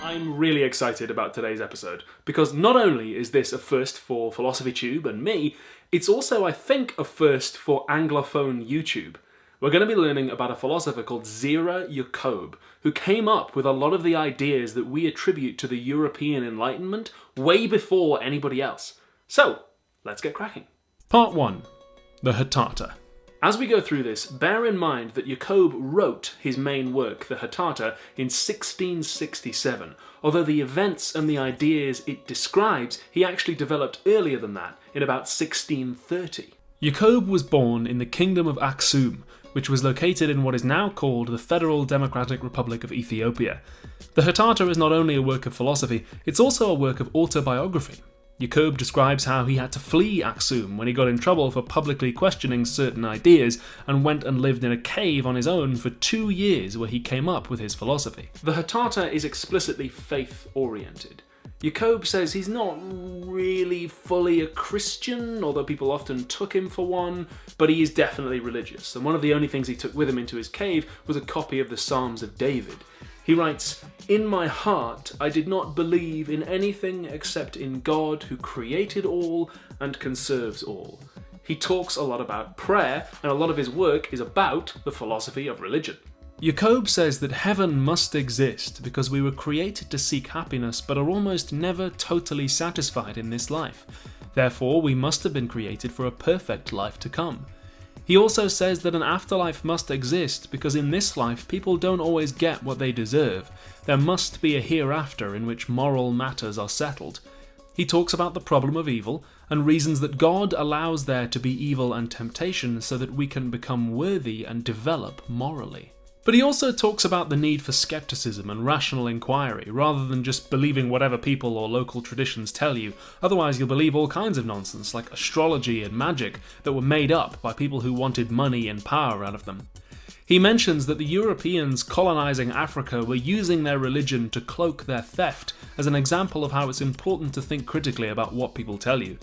I'm really excited about today's episode, because not only is this a first for PhilosophyTube and me, it's also, I think, a first for Anglophone YouTube. We're going to be learning about a philosopher called Zera Yacob, who came up with a lot of the ideas that we attribute to the European Enlightenment way before anybody else. So, let's get cracking. Part 1. The Hatata. As we go through this, bear in mind that Yacob wrote his main work, the Hatata, in 1667, although the events and the ideas it describes he actually developed earlier than that, in about 1630. Yacob was born in the kingdom of Aksum, which was located in what is now called the Federal Democratic Republic of Ethiopia. The Hatata is not only a work of philosophy, it's also a work of autobiography. Yacob describes how he had to flee Aksum when he got in trouble for publicly questioning certain ideas and went and lived in a cave on his own for 2 years where he came up with his philosophy. The Hatata is explicitly faith-oriented. Yacob says he's not really fully a Christian, although people often took him for one, but he is definitely religious, and one of the only things he took with him into his cave was a copy of the Psalms of David. He writes, "In my heart I did not believe in anything except in God who created all and conserves all." He talks a lot about prayer, and a lot of his work is about the philosophy of religion. Yacob says that heaven must exist because we were created to seek happiness but are almost never totally satisfied in this life. Therefore, we must have been created for a perfect life to come. He also says that an afterlife must exist because in this life people don't always get what they deserve. There must be a hereafter in which moral matters are settled. He talks about the problem of evil and reasons that God allows there to be evil and temptation so that we can become worthy and develop morally. But he also talks about the need for skepticism and rational inquiry, rather than just believing whatever people or local traditions tell you. Otherwise you'll believe all kinds of nonsense, like astrology and magic, that were made up by people who wanted money and power out of them. He mentions that the Europeans colonizing Africa were using their religion to cloak their theft, as an example of how it's important to think critically about what people tell you.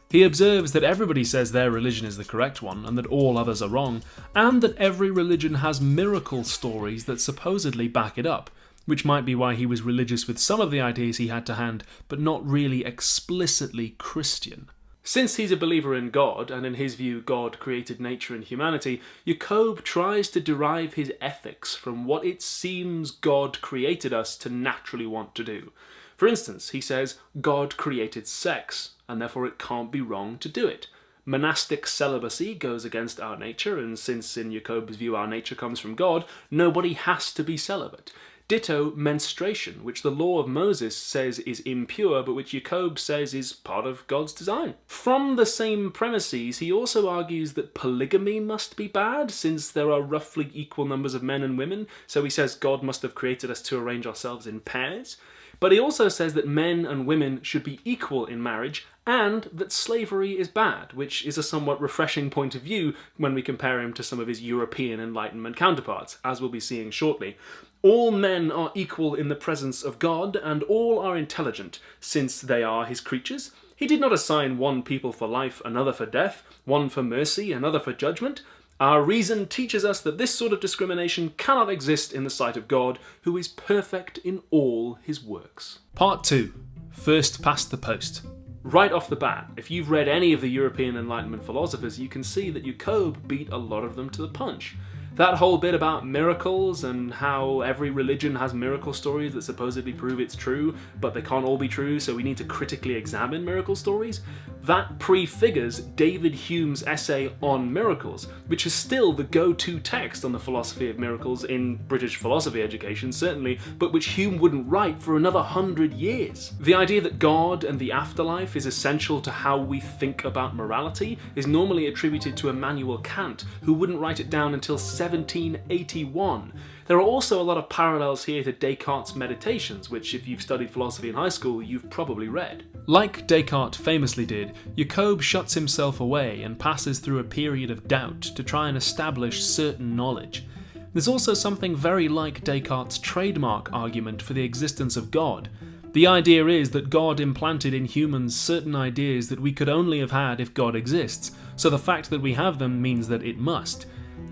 He observes that everybody says their religion is the correct one and that all others are wrong, and that every religion has miracle stories that supposedly back it up, which might be why he was religious with some of the ideas he had to hand, but not really explicitly Christian. Since he's a believer in God, and in his view God created nature and humanity, Yacob tries to derive his ethics from what it seems God created us to naturally want to do. For instance, he says God created sex, and therefore it can't be wrong to do it. Monastic celibacy goes against our nature, and since in Jacob's view our nature comes from God, nobody has to be celibate. Ditto menstruation, which the law of Moses says is impure, but which Yacob says is part of God's design. From the same premises, he also argues that polygamy must be bad, since there are roughly equal numbers of men and women, so he says God must have created us to arrange ourselves in pairs. But he also says that men and women should be equal in marriage, and that slavery is bad, which is a somewhat refreshing point of view when we compare him to some of his European Enlightenment counterparts, as we'll be seeing shortly. All men are equal in the presence of God, and all are intelligent, since they are his creatures. He did not assign one people for life, another for death, one for mercy, another for judgment. Our reason teaches us that this sort of discrimination cannot exist in the sight of God, who is perfect in all his works. Part 2. First past the post. Right off the bat, if you've read any of the European Enlightenment philosophers, you can see that Yacob beat a lot of them to the punch. That whole bit about miracles and how every religion has miracle stories that supposedly prove it's true, but they can't all be true, so we need to critically examine miracle stories, that prefigures David Hume's essay on miracles, which is still the go-to text on the philosophy of miracles in British philosophy education, certainly, but which Hume wouldn't write for another 100 years. The idea that God and the afterlife is essential to how we think about morality is normally attributed to Immanuel Kant, who wouldn't write it down until 1781. There are also a lot of parallels here to Descartes' Meditations, which if you've studied philosophy in high school, you've probably read. Like Descartes famously did, Yacob shuts himself away and passes through a period of doubt to try and establish certain knowledge. There's also something very like Descartes' trademark argument for the existence of God. The idea is that God implanted in humans certain ideas that we could only have had if God exists, so the fact that we have them means that it must.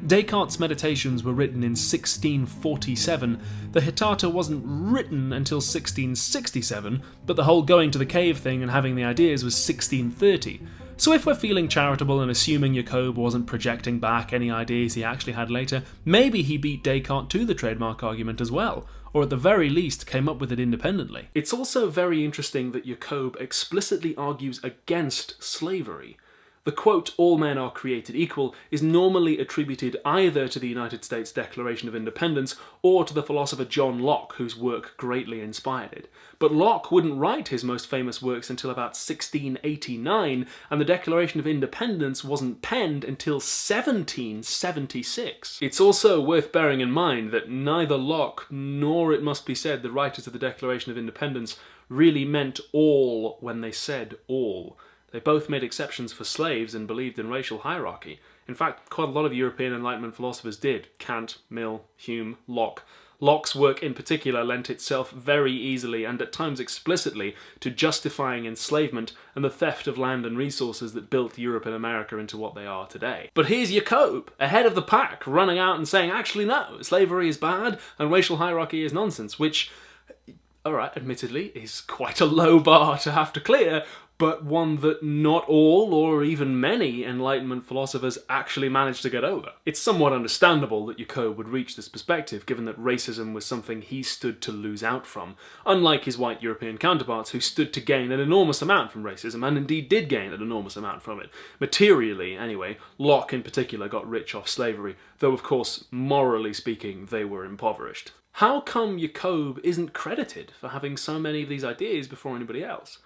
Descartes' Meditations were written in 1647, the Hatata wasn't written until 1667, but the whole going to the cave thing and having the ideas was 1630. So if we're feeling charitable and assuming Yacob wasn't projecting back any ideas he actually had later, maybe he beat Descartes to the trademark argument as well, or at the very least came up with it independently. It's also very interesting that Yacob explicitly argues against slavery. The quote, "all men are created equal," is normally attributed either to the United States Declaration of Independence or to the philosopher John Locke, whose work greatly inspired it. But Locke wouldn't write his most famous works until about 1689, and the Declaration of Independence wasn't penned until 1776. It's also worth bearing in mind that neither Locke nor, it must be said, the writers of the Declaration of Independence really meant all when they said all. They both made exceptions for slaves and believed in racial hierarchy. In fact, quite a lot of European Enlightenment philosophers did. Kant, Mill, Hume, Locke. Locke's work in particular lent itself very easily and at times explicitly to justifying enslavement and the theft of land and resources that built Europe and America into what they are today. But here's Yacob, ahead of the pack, running out and saying, actually no, slavery is bad and racial hierarchy is nonsense, which, alright, admittedly, is quite a low bar to have to clear, but one that not all, or even many, Enlightenment philosophers actually managed to get over. It's somewhat understandable that Yacob would reach this perspective, given that racism was something he stood to lose out from, unlike his white European counterparts who stood to gain an enormous amount from racism, and indeed did gain an enormous amount from it. Materially, anyway, Locke in particular got rich off slavery, though of course, morally speaking, they were impoverished. How come Yacob isn't credited for having so many of these ideas before anybody else?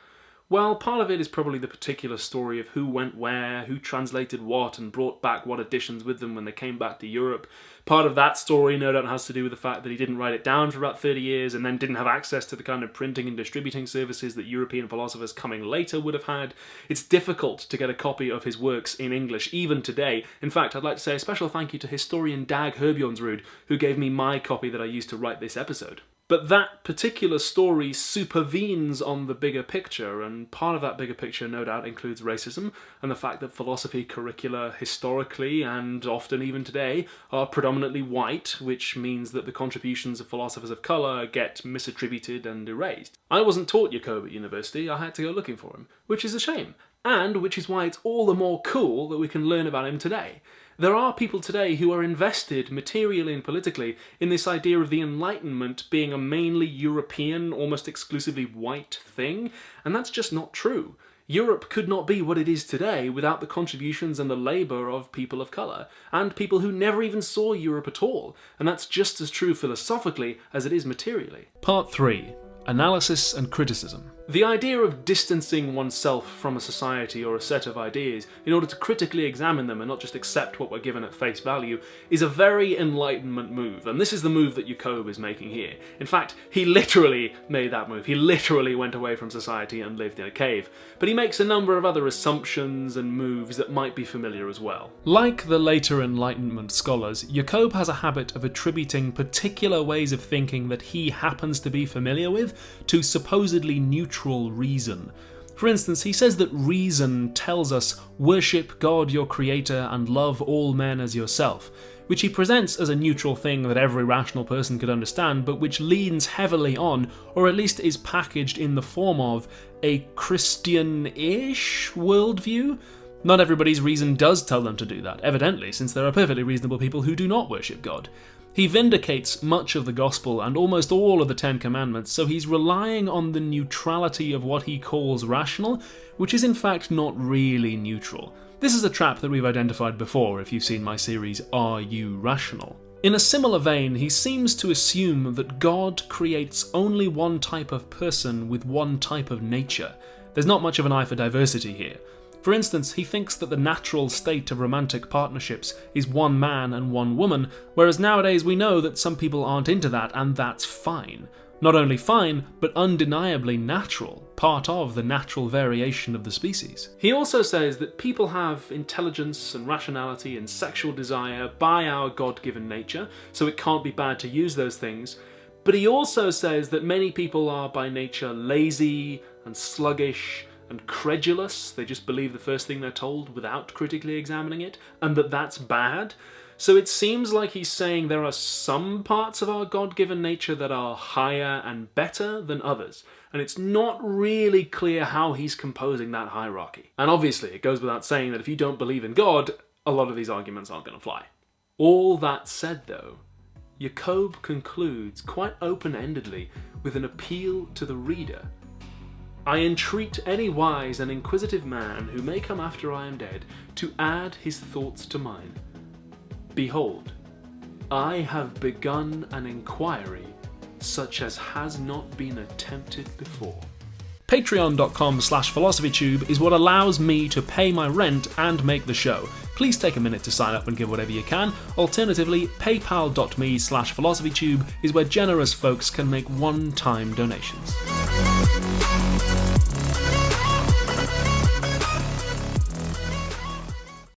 Well, part of it is probably the particular story of who went where, who translated what, and brought back what editions with them when they came back to Europe. Part of that story, no doubt, has to do with the fact that he didn't write it down for about 30 years and then didn't have access to the kind of printing and distributing services that European philosophers coming later would have had. It's difficult to get a copy of his works in English, even today. In fact, I'd like to say a special thank you to historian Dag Herbjørnsrud, who gave me my copy that I used to write this episode. But that particular story supervenes on the bigger picture, and part of that bigger picture no doubt includes racism, and the fact that philosophy curricula historically, and often even today, are predominantly white, which means that the contributions of philosophers of colour get misattributed and erased. I wasn't taught Yacob at university, I had to go looking for him, which is a shame, and which is why it's all the more cool that we can learn about him today. There are people today who are invested materially and politically in this idea of the Enlightenment being a mainly European, almost exclusively white thing, and that's just not true. Europe could not be what it is today without the contributions and the labour of people of colour, and people who never even saw Europe at all, and that's just as true philosophically as it is materially. Part 3. Analysis and criticism. The idea of distancing oneself from a society or a set of ideas in order to critically examine them and not just accept what we're given at face value is a very Enlightenment move, and this is the move that Yacob is making here. In fact, he literally made that move. He literally went away from society and lived in a cave. But he makes a number of other assumptions and moves that might be familiar as well. Like the later Enlightenment scholars, Yacob has a habit of attributing particular ways of thinking that he happens to be familiar with to supposedly neutral reason. For instance, he says that reason tells us, worship God your creator and love all men as yourself, which he presents as a neutral thing that every rational person could understand, but which leans heavily on, or at least is packaged in the form of, a Christian-ish worldview. Not everybody's reason does tell them to do that, evidently, since there are perfectly reasonable people who do not worship God. He vindicates much of the Gospel and almost all of the Ten Commandments, so he's relying on the neutrality of what he calls rational, which is in fact not really neutral. This is a trap that we've identified before if you've seen my series, Are You Rational? In a similar vein, he seems to assume that God creates only one type of person with one type of nature. There's not much of an eye for diversity here. For instance, he thinks that the natural state of romantic partnerships is one man and one woman, whereas nowadays we know that some people aren't into that, and that's fine. Not only fine, but undeniably natural, part of the natural variation of the species. He also says that people have intelligence and rationality and sexual desire by our God-given nature, so it can't be bad to use those things. But he also says that many people are by nature lazy and sluggish, and credulous. They just believe the first thing they're told without critically examining it, and that's bad. So it seems like he's saying there are some parts of our God-given nature that are higher and better than others, and it's not really clear how he's composing that hierarchy. And obviously, it goes without saying that if you don't believe in God, a lot of these arguments aren't going to fly. All that said though, Yacob concludes quite open-endedly with an appeal to the reader. I entreat any wise and inquisitive man who may come after I am dead to add his thoughts to mine. Behold, I have begun an inquiry such as has not been attempted before. Patreon.com/philosophytube is what allows me to pay my rent and make the show. Please take a minute to sign up and give whatever you can. Alternatively, paypal.me/philosophytube is where generous folks can make one-time donations.